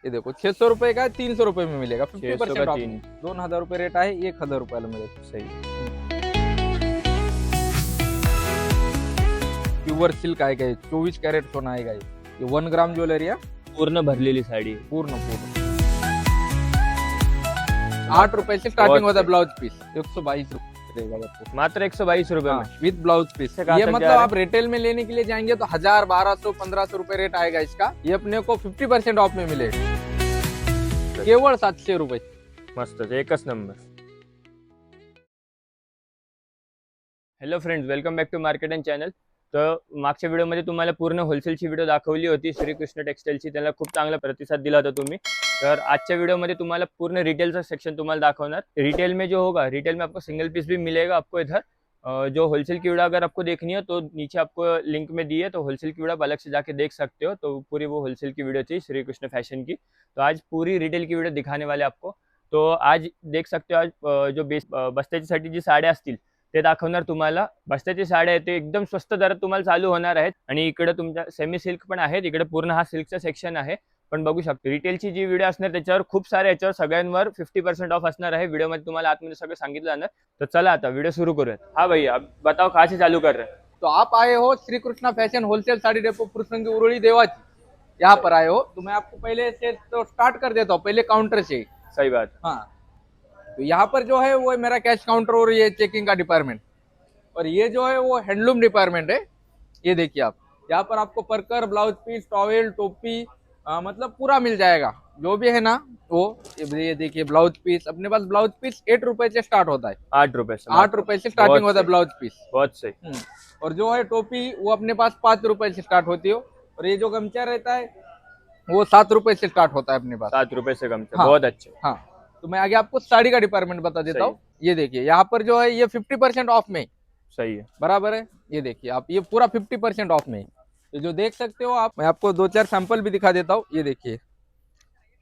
ये देखो 600 रुपए का 300 रुपए में मिलेगा, 600 50% का ऑफ। 3। 2000 रुपए रेट आहे, 1000 रुपयाला मिळेल। सही। प्युअर सिल्क आहे काय, 24 कॅरेट सोनं आहे काय, 1 ग्राम ज्वेलरी आहे पूर्ण भरलेली साडी आहे। पूर्ण पूर्ण। 8 रुपए से स्टार्टिंग होता है ब्लाउज पीस, 122 रुपए रहेगा आपको मात्र 122 रुपए में। विद ब्लाउज पीस। से कहाँ ये तक मतलब जा रहा है? आप रिटेल में लेने के लिए जाएंगे तो 1000, 1200, 1500 रुपए रेट आएगा इसका। ये अपने को 50% ऑफ में मिलेगा, केवळ 700 रुपए। मस्त, एकच नंबर। Hello friends, welcome back to market and channel. तर मागच्या व्हिडिओमध्ये तुम्हाला पूर्ण होलसेलची व्हिडिओ दाखवली होती श्रीकृष्ण टेक्सटाइलची, त्याला खूप चांगला प्रतिसाद दिला होता तुम्ही। तर आजच्या वीडियोमध्ये तुम्हाला पूर्ण रिटेलचा सेक्शन तुम्हाला दाखवणार। रिटेल में जो होगा, रिटेल में आपको सिंगल पीस भी मिलेगा आपको इधर। जो होलसेल की वीडियो अगर आपको देखनी है तो नीचे आपको लिंक में दी है, तो होलसेल की वीडियो आप अलग से जाके देख सकते हो। तो पूरी वो होलसेल की वीडियो थी श्रीकृष्ण फैशन की। तो आज पूरी रिटेल की वीडियो दिखाने वाले आपको। तो आज देख सकते हो, आज जो बस्त्याच्यासाठी जी साड्या असतील ते दाखवणार तुम्हाला। बस्त्याची साड्या आहेत ते एकदम स्वस्त दरात तुम्हाला चालू होणार आहेत। आणि इकडे तुमच्या सेमी सिल्क पण आहेत, इकडे पूर्ण हा सिल्कचा सेक्शन आहे। पण बघू शकतो रिटेलची जी व्हिडिओ असणार त्याच्यावर खूप सारे, याच्यावर सगळ्यांवर 50% ऑफ असणार आहे। व्हिडिओमध्ये तुम्हाला आतमध्ये सगळं सांगितलं जाणार। तर चला आता व्हिडिओ सुरू करूयात। हा भैया, आप बताओ कहाँ से चालू कर रहे हैं? तो आप आए हो Shri Krishna fashion wholesale sari depot Phursungi Uruli Devachi, यहाँ पर आए हो। तो मैं आपको पहले से तो स्टार्ट कर देता हूँ, पहले काउंटर से। सही बात। हाँ, तो यहाँ पर जो है वो मेरा कैश काउंटर और ये चेकिंग का डिपार्टमेंट, और ये जो है वो हैंडलूम डिपार्टमेंट है। ये देखिए आप, यहाँ पर आपको परकर, ब्लाउज पीस, टॉवेल, टोपी, मतलब पूरा मिल जाएगा जो भी है ना वो। ये देखिए ब्लाउज पीस, अपने पास ब्लाउज पीस 8 रुपए से स्टार्ट होता है। 8 रुपए से 8 रुपए से स्टार्टिंग होता है ब्लाउज पीस। बहुत सही। और जो है टोपी वो अपने पास 5 रुपए से स्टार्ट होती है। और ये जो गमछा रहता है वो 7 रुपए से स्टार्ट होता है अपने पास। 7 रुपए से कम से। हाँ। बहुत अच्छे। हाँ, तो मैं आगे आपको साड़ी का डिपार्टमेंट बता देता हूँ। ये देखिए यहाँ पर जो है ये 50% ऑफ में, सही है। बराबर है। ये देखिए आप, ये पूरा 50% ऑफ में। ये जो देख सकते हो आप, मैं आपको 2-4 सैंपल भी दिखा देता हूँ। ये देखिए,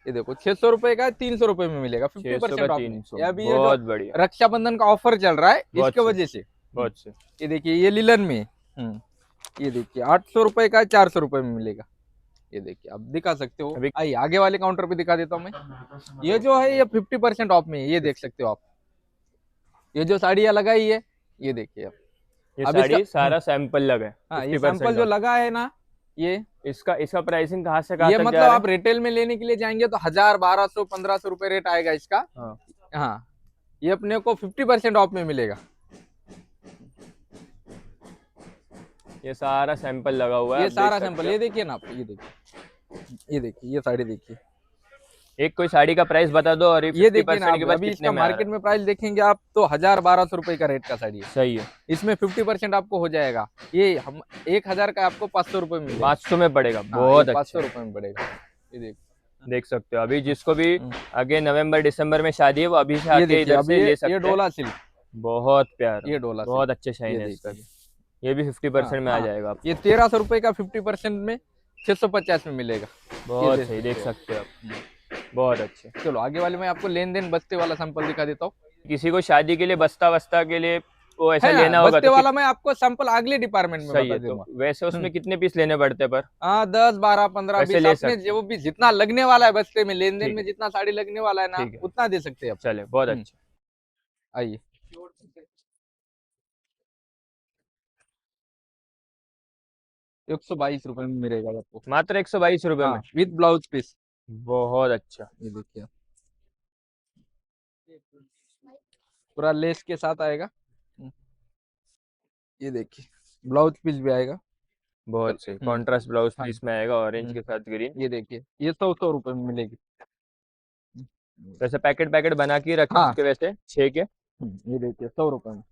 ये देखो 600 रुपए का 300 रुपए में मिलेगा, 50% ऑफ में। 300। ये अभी ये बहुत जो बढ़िया। रक्षाबंधन का ऑफर चल रहा है बहुत इसके सही। वजह से। बहुत से। ये देखिए ये लिलन में, ये देखिए 800 रुपए का 400 रुपए में मिलेगा। ये देखिए आप दिखा सकते हो। अभी- आइए आगे वाले काउंटर पे दिखा देता हूँ मैं। ये जो है ये 50% ऑफ में है, ये देख सकते हो आप। ये जो साड़ियाँ लगाई है, ये देखिए आप। ये अब इसका- साड़ी सारा सैंपल लगा है। हाँ, ये 50% सैंपल जो ऑफ। लगा है ना, ये इसका प्राइसिंग कहाँ से कहाँ ये तक मतलब जा रहा आप रिटेल में लेने के लिए जाएंगे तो 1000, 1200, 1500 रुपए रेट आएगा इसका। है? हाँ। हाँ, ये अपने को 50% ऑफ में मिलेगा। ये सारा सैंपल लगा हुआ है, ये आप देख सारा सकते सैंपल, हो। ये देखिए ना आप, ये देखिए, ये देखिए ये साड़ी देखिए। एक कोई साड़ी का प्राइस बता दो, और ये देखिए ना 50% के आप, बाद अभी कितने इसका में आ रहा मार्केट में प्राइस देखेंगे आप तो 1000, 1200 रुपए का रेट का साड़ी है। है? सही है। इसमें 50% आपको हो जाएगा। ये हम 1000 का आपको 500 रुपए में मिलेगा। 500 में पड़ेगा। हाँ, बहुत ये 500 अच्छा। रुपए में पड़ेगा। ये देखिए, देख सकते हो, अभी जिसको भी आगे नवंबर दिसंबर में शादी है वो अभी से ये आके देखिए इधर अभी से ले ये सकते हैं। डोला सिल्क, बहुत प्यारा, ये डोला बहुत सिल्क, अच्छे शाइन ये है इसका। देखिए। ये भी 50% में आ हाँ, जाएगा आपको। ये 1300 रुपए का 50% में 650 में मिलेगा। बहुत ये सही, देख देख सकते सकते हो आप। बहुत अच्छे। चलो आगे वाले में आपको लेन देन बस्ते वाला सैंपल दिखा देता हूँ। किसी को शादी के लिए बस्ता के लिए वो ऐसा है ना, लेना होगा बस्ते तो वाला मैं आपको सैंपल अगले डिपार्टमेंट में सही बता है। दूंगा। तो वैसे उसमें कितने पीस लेने पड़ते हैं पर? हाँ, 10, 12, 15, वैसे 20 ले अपने सकते जो भी जितना लगने वाला है बस्ते में, लेन देन ठीक में है। जितना साड़ी लगने वाला है ना, ठीक है। उतना दे सकते हैं आप। चले, बहुत हम्म। अच्छा। आइए, 122 रुपए में मिलेगा आपको। मात्र 122 रुपए में। हाँ, विद ब्लाउज पीस। बहुत अच्छा। ये देखिए आप, पूरा लेस के साथ आएगा। ये देखिए ब्लाउज पीस भी आएगा। बहुत सही। कॉन्ट्रास्ट ब्लाउज हाँ, पीस में आएगा, ऑरेंज के साथ ग्रीन। ये देखिए ये 100 रुपए में मिलेगी। वैसे पैकेट बना के रखे हाँ। उसके वैसे 6 के। ये देखिए 100 रुपए में,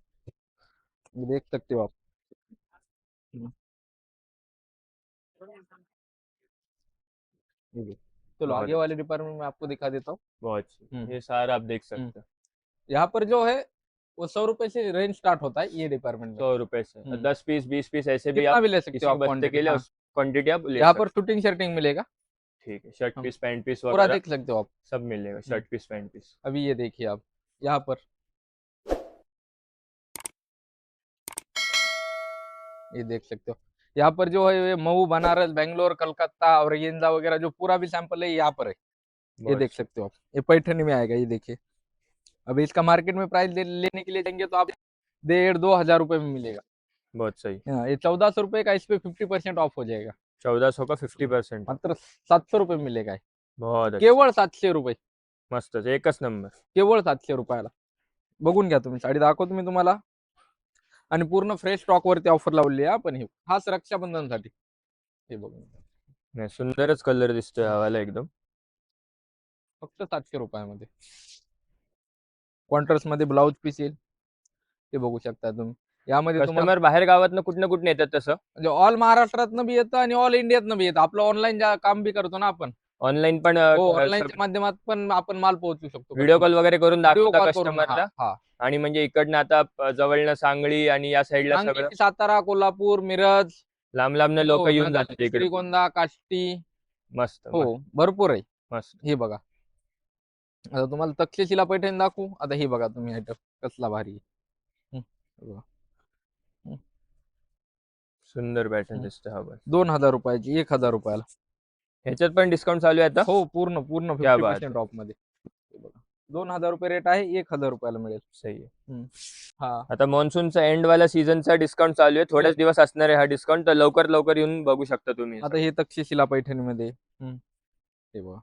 ये देख सकते हो आप। ये देखिए। चलो बहुत आगे वाले डिपार्टमेंट में आपको दिखा देता हूँ। बहुत सही। ये सारा आप देख सकते हो। यहाँ पर जो है वो 100 रुपए से रेंज स्टार्ट होता है ये डिपार्टमेंट में। 100 रुपए से 10 पीस 20 पीस ऐसे भी कितना आप भी ले सकते किसी हो को आप बस्ते क्वांटिटी। के लिए हाँ। क्वांटिटी आप ले यहाँ सकते पर शूटिंग शर्टिंग मिलेगा, हो। ठीक है, शर्ट हाँ। पीस पैंट पीस पूरा वगैरह देख सकते हो आप। सब मिलेगा। Shirt piece pant piece. अभी ये देखिए आप, यहाँ पर ये देख सकते हो। यहाँ पर जो है ये मऊ, बनारस, बेंगलोर, कलकत्ता और येंजा वगैरह जो पूरा भी सैंपल है यहाँ पर है। ये बहुत देख सकते हो आप, ये पैठनी में आएगा, ये देखिए। अभी इसका मार्केट में प्राइस लेने के लिए जाएंगे तो आप 1,500-2,000 रुपए में मिलेगा। बहुत सही। हाँ, ये 1,400 रुपए का, इस पे 50% ऑफ हो जाएगा। 1400 का 50%। मात्र 700 रुपये में मिलेगा हे. बहुत अच्छा, केवळ 700 रुपये, मस्तच, एकच नंबर. केवळ 700 रुपयाला. बघून घ्या तुम्ही, साडी दाखवतो मी तुम्हाला. आणि पूर्ण फ्रेश स्टॉक वरती ऑफर लावली आहे आपण, हे खास रक्षाबंधनसाठी. हे बघून घ्या. नाही, सुंदरच कलर दिसतोय हवाला एकदम. फक्त 700 रुपयामध्ये कॉन्ट्रास्ट मध्ये ब्लाउज पीस येईल, ते बघू शकता तुम्ही. यामध्ये तुम्हाला कस्टमर बाहेर गावातनं कुठनं कुठनं येतात तसं? म्हणजे ऑल महाराष्ट्रातनं बी येतं आणि ऑल इंडियातनं बी येतं. आपलं ऑनलाईन काम बी करतो ना आपण. ऑनलाईन पण हो, ऑनलाईनच्या माध्यमात पण आपण माल पोहोचू शकतो. व्हिडिओ कॉल वगैरे करून व्हिडिओ दाखवता कॉल करून. कस्टमरला. हा, आणि म्हणजे इकडनं आता जवळनं सांगली आणि या साईडला सगळं सांगली, सातारा, कोल्हापूर, मिरज, लांब लांबनं लोक येऊन जातात इकडे. श्रीगोंदा, काष्टी, मस्त. हो भरपूर आहे. मस्त. हे बघा, आता तुम्हाला तक्षशिला पैठणी दाखवू. आता हे बघा तुम्ही, आयटम कसला भारी आहे. बघा. सुंदर पॅटर्न दिसतोय हा पण. 2,000 रुपयाची, 1,000 रुपयाला. ह्याच्यात पण डिस्काउंट चालू आहे आता? हो, पूर्ण पूर्ण क्या बात 50% ऑफ मध्ये. हे बघा, 2,000 रुपये रेट आहे, 1,000 रुपयाला मिळेल. सही आहे. हा, आता मान्सूनचा एंड वाला सीझनचा डिस्काउंट चालू आहे. थोडेच दिवस असणार आहे हा डिस्काउंट, तर लवकर लवकर येऊन बघू शकता तुम्ही. आता हे तक्षशिला पैठणीमध्ये हे बघा,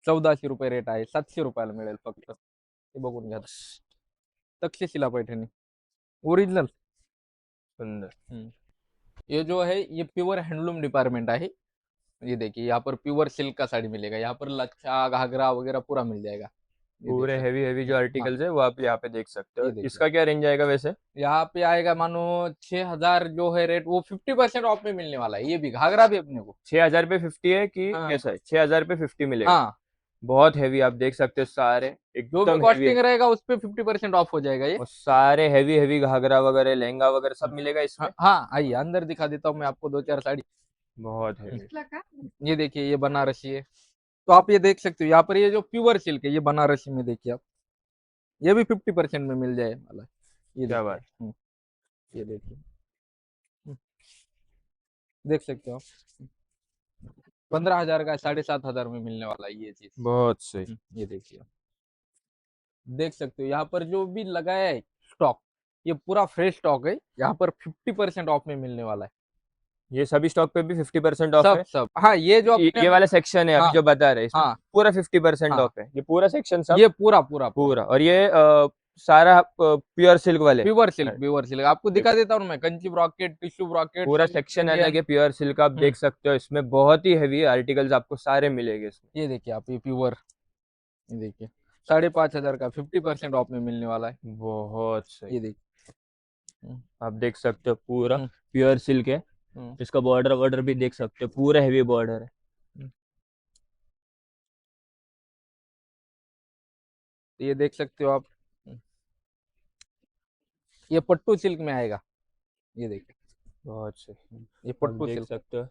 1,400 रुपये रेट आहे, 700 रुपयाला मिळेल फक्त. हे बघून घ्या, तक्षशिला पैठणी ओरिजिनल. सुंदर. ये जो है ये प्योर हैंडलूम डिपार्टमेंट है. ये देखिए, यहाँ पर प्योर सिल्क का साड़ी मिलेगा. यहाँ पर लच्छा, घाघरा वगैरह पूरा मिल जाएगा. ये पूरे देख हेवी हेवी जो आर्टिकल्स है वो आप यहाँ पे देख सकते हो. ये देखिए. इसका क्या रेंज आएगा वैसे? यहाँ पे आएगा मानो 6,000 जो है रेट, वो 50% ऑफ में मिलने वाला है. ये भी घाघरा भी अपने को 6,000 पे 50 है कि हाँ. कैसा है? 6,000 पे 50 मिलेगा. हाँ, बहुत हेवी, आप देख सकते हो सारे जो भी एकदम हेवी कॉस्टिंग रहेगा उस पे 50% ऑफ हो जाएगा ये. और सारे हेवी हेवी घाघरा वगैरह, लहंगा वगैरह सब मिलेगा इसमें. हाँ, आइए अंदर दिखा देता हूँ मैं आपको 2-4 साड़ी. बहुत हेवी. ये देखिए, ये बनारसी है. तो आप ये देख सकते हो, यहाँ पर ये जो प्योर सिल्क है, ये बनारसी में देखिए आप, ये भी 50% में मिल जाए वाला. ये क्या देखिए. बात. ये देखिए, देख सकते हो आप, 15,000 का 7,500 में मिलने वाला है ये चीज. बहुत सही. ये देखिए, देख सकते हो यहाँ पर जो भी लगाया है स्टॉक, ये पूरा फ्रेश स्टॉक है. यहाँ पर 50% ऑफ में मिलने वाला है. ये सभी स्टॉक पे भी 50% ऑफ है. सब. हाँ, ये जो ये वाला सेक्शन है अभी हाँ. जो बता रहे हैं, इसमें हाँ, पूरा 50% हाँ. ऑफ है. ये पूरा सेक्शन सब ये पूरा पूरा पूरा. और ये सारा प्योर सिल्क वाले. Pure silk. प्योर सिल्क आपको दिखा देता हूँ मैं. कंची ब्रॉकेट, टिश्यू ब्रॉकेट, पूरा सेक्शन अलग है प्योर सिल्क. आप देख सकते हो इसमें बहुत ही हेवी आर्टिकल्स आपको सारे मिलेंगे इसमें. ये देखिए आप, ये प्योर, ये देखिए 5,500 का 50% ऑफ में मिलने वाला है. बहुत सही. ये देखिए, आप देख सकते हो पूरा हम्म. प्योर सिल्क है. इसका बॉर्डर भी देख सकते हो, पूरा हेवी बॉर्डर है. ये देख सकते हो आप, ये पट्टू सिल्क में आएगा. ये देखिए, बहुत सही. ये आप पट्टू देख सिल्क सकते हो.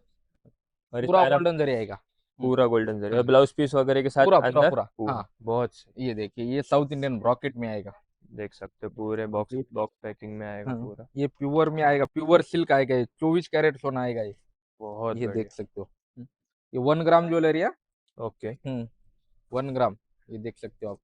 और ये पूरा सारा गोल्डन जरी आएगा. पूरा गोल्डन जरी, और ब्लाउज पीस वगैरह के साथ पूरा पूरा अंदर पूरा. पूरा. हाँ, बहुत सही. ये देखिए, ये साउथ इंडियन ब्रॉकेट में आएगा. देख सकते हो पूरे बॉक्स बॉक्स पैकिंग में आएगा हाँ. पूरा. ये प्योर में आएगा, प्योर सिल्क आएगा. ये 24 कैरेट सोना आएगा. ये बहुत ये बढ़िया. देख सकते हो. ये 1 ग्राम ज्वेलरी है. ओके. 1 ग्राम. ये देख सकते हो आप.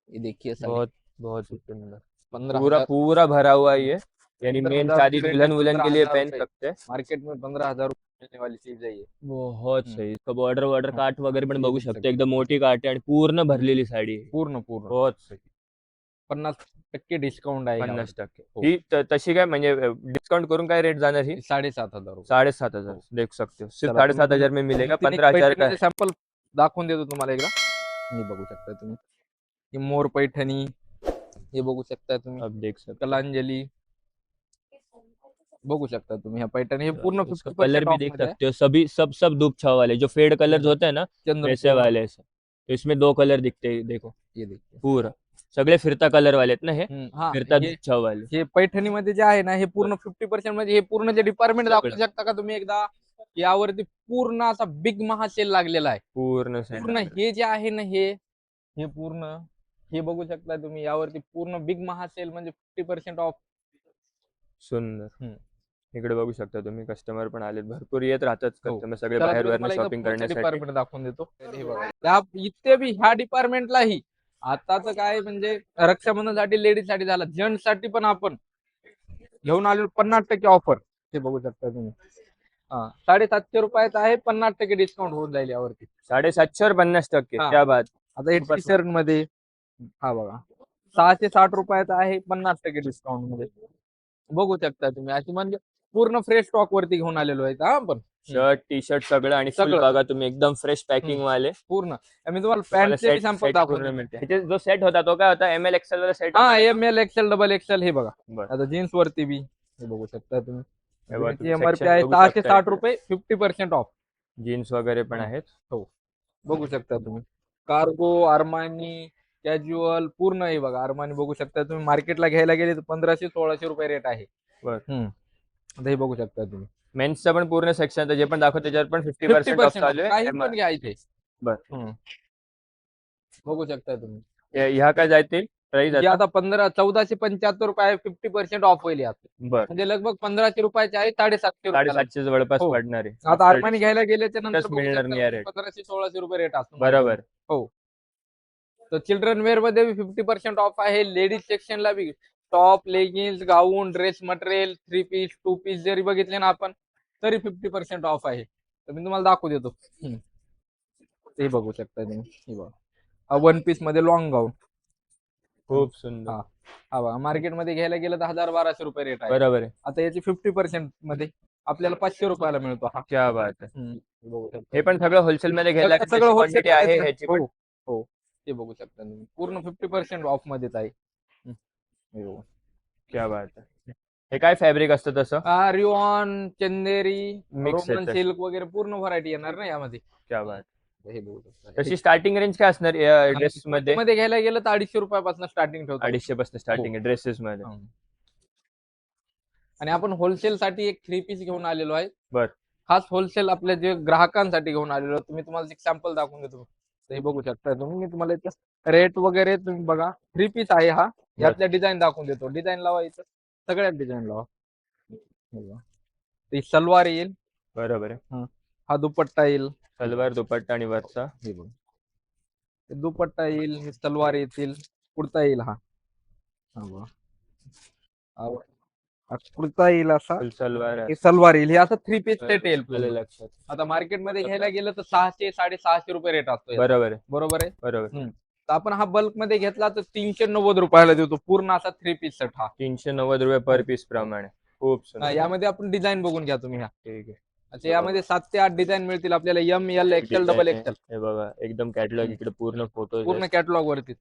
ये देखिए, बहुत बहुत सुंदर. 15,000 पूरा पूरा भरा हुआ है ये, यानी मेन 15,000 शादी रुपए, दुल्हन वुल्हन के लिए 15,000 पहन रुपए. सकते हैं. मार्केट में 15,000 रुपये मिलने वाली चीज है ये. बहुत सही. इसका बॉर्डर काट वगैरे पण हे बघू देख शकतो, सकते. एकदम मोठी काट आहे आणि पूर्ण भरलेली साडी आहे. पूर्ण पूर्ण बहुत सही. 50% डिस्काउंट आएगा. 50%. हो. ही तशी काय म्हणजे डिस्काउंट करून काय रेट जाणार ही? 7,500 रुपये. 7,500. हो. देख सकते हो, सिर्फ चला, 7,500 में मिलेगा. तुम्ही 15,000 का है. सॅम्पल दाखवून देतो तुम्हाला एकदा. हे बघू शकता तुम्ही, ही मोर पैठणी, हे बघू शकता तुम्ही, आप देख सकते हो. कलांजली बघू शकता तुम्ही. ह्या पैठणी हे पूर्ण इसका 50% कलर भी ऑफ देख मध्ये आहे. सकते हो. सभी सब धूप छाव वाले जो फेड कलर्स होते हैं ना, चंद्रकोर. वैसे वाले हैं. तो इसमें 2 कलर दिखते हैं, देखो ये देखिए. पूरा सगळे फिरता कलर वाले आहेत ना हे. हा, फिरता हे धूप छाव वाले. हे पैठणीमध्ये जे आहे ना, हे पूर्ण 50% म्हणजे हे पूर्ण जे डिपार्टमेंट दाखवू सगळं. शकता का तुम्ही एकदा. यावरती पूर्ण असा बिग महासेल लागलेला आहे. पूर्ण पूर्ण हे जे आहे ना, हे पूर्ण हे बघू शकता तुम्ही. यावरती पूर्ण बिग महासेल म्हणजे 50% ऑफ. सुंदर. इकडे बघू शकता तुम्ही, कस्टमर पण आलेत, भरपूर येत राहतात हो. कस्टमर सगळे चला, बाहेर मी वरनं तुम्हाला शॉपिंग एकदा पुढचं करण्यासाठी. डिपार्टमेंट दाखवून देतो. हे बघा. इथे बी ह्या डिपार्टमेंटलाही आताच काय म्हणजे रक्षाबंधनसाठी लेडीज साठी झालं, जेंट्स साठी पण आपण घेऊन आलो 50% ऑफर. हे बघू शकता तुम्ही. 750 रुपयात आहे, 50% डिस्काउंट होऊन जाईल यावरती. 750 50%, हा. क्या बात. आता हे टी शर्ट मध्ये हा बघा 660 रुपयात आहे, 50% डिस्काउंट मध्ये. बघू शकता तुम्ही, अशी म्हणजे पूर्ण फ्रेश स्टॉक वरती घेऊन आलेलो आहे हा आपण. शर्ट टी शर्ट सगळं आणि फुल सगळं. बघा तुम्ही, एकदम फ्रेश पॅकिंग वाले. पूर्ण मी तुम्हाला तुम्हाला पॅन्टचे सेट सॅम्पल सेट दाखवतो. पूर्ण मिळते. ह्याचे जो सेट होता तो काय होता, एम एल एक्सेल वाला सेट? हा, ML XL डबल XL. हे बघा बरं. आता जीन्स वरती बी हे बघू शकता तुम्ही. हे बघा, तुम्ही एमआरपी section आहे बघू शकता 660 इकडे. रुपये, 50% ऑफ. जीन्स वगैरे पण आहेत. बघू शकता तुम्ही. कार्गो, अरमानी, कॅज्युअल पूर्ण आहे बघा. अरमानी बघू शकता तुम्ही, मार्केटला घ्यायला गेले तर 1500-1600 रुपये रेट आहे. बरं. आता हे बघू शकता तुम्ही. मेन्सचं पण पूर्ण सेक्शन जे पण दाखवतो त्याच्यावर पण 50% ऑफ 50% चालू आहे. काही पण घ्या इथे. बरं. बघू शकता तुम्ही. ह्या काय जातील प्राइस जे आता? आता 1475 रुपये आहे, 50% ऑफ होईल यात. बरं. म्हणजे लगभग 1500 रुपयाचे आहे, 750 रुपये. 750 जवळपास हो. पडणार आहे. आता अरमानी घ्यायला गेले तर नंतर तिथंच मिळणार नाही या रेट. 1500-1600 रुपये रेट असतो. बरोबर. हो. तर चिल्ड्रन वेअर मध्ये बी 50% ऑफ आहे. Ladies सेक्शनला be top, leggings, gown, dress material, 3 piece 2 piece जरी बघितले ना आपण तरी 50% ऑफ आहे. तर मी तुम्हाला दाखवू देतो. ते बघू शकता तुम्ही. हे बघा 1 पीस मध्ये लॉंग गाऊन. खूप सुंदर. हा बघा, मार्केटमध्ये घ्यायला गेलं तर 1000-1200 रुपये रेट आहे. बरोबर आहे. आता याची 50% मध्ये आपल्याला 500 रुपयाला मिळतो हा. क्या बात आहे. बघू शकता. हे पण सगळं होलसेल मध्ये घ्यायला सगळं क्वांटिटी आहे ह्याची पण. हो, ते बघू शकता तुम्ही. पूर्ण 50% ऑफ मध्येच आहे. हे बघू. क्या बात आहे. हे काय फॅब्रिक असतं तसं? रिओन, चंदेरी, Mix रोमन येतं. सिल्क वगैरे पूर्ण व्हरायटी येणार ना यामध्ये. क्या बात. हे बघू शकता. तशी स्टार्टिंग रेंज काय असणार ड्रेस मध्ये? मध्ये घ्यायला गेलं तर 250 रुपयापासून स्टार्टिंग ठेवतो. 250 पासून स्टार्टिंग आहे ड्रेसेस मध्ये. आणि आपण होलसेल साठी एक 3 पीस घेऊन आलेलो आहे. बर. खास होलसेल आपल्या जे ग्राहकांसाठी घेऊन आलेलो. तुम्हाला एक सॅम्पल दाखवून देतो. हे बघू शकता तुम्ही. मी तुम्हाला रेट वगैरे तुम्ही बघा. 3 पीस आहे हा. यातल्या डिझाईन दाखवून देतो. डिझाईन लावा इथं, सगळ्यात डिझाईन लावा. ती सलवार येईल. बरोबर आहे. हा दुपट्टा येईल. सलवार, दुपट्टा आणि वरचा हे बघ, दुपट्टा येईल, हे सलवार येतील, कुर्ता येईल. हा कुर्ता येईल असा, फुल सलवार हे सलवार येईल. हे असं 3 पीस सेट येईल. आलं लक्षात. आता मार्केटमध्ये घ्यायला गेलं तर 600-650 रुपये रेट असतो याचा. बरोबर आहे. बरोबर आहे. बरोबर. तर आपण हा बल्क मध्ये घेतला तर 390 रुपयाला देतो पूर्ण असा 3 पीस सेट हा. 390 रुपये पर पीस प्रमाणे. खूप सुंदर. यामध्ये आपण डिझाईन बघून घ्या तुम्ही. ह्या ठीक आहे. अच्छा, यामध्ये 7 ते 8 डिझाईन मिळतील आपल्याला. ML XL double XL. हे बघा, एकदम कॅटलॉग इकडे पूर्ण फोटो, पूर्ण कॅटलॉग वरती.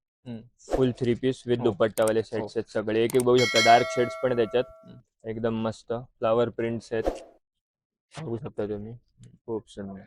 फुल 3 पीस विथ दुपट्टावाले सेट्स आहेत सगळे. एक एक बघू शकता, डार्क शेड्स पण त्याच्यात. एकदम मस्त फ्लावर प्रिंट्स आहेत, बघू शकता तुम्ही. खूप सुंदर.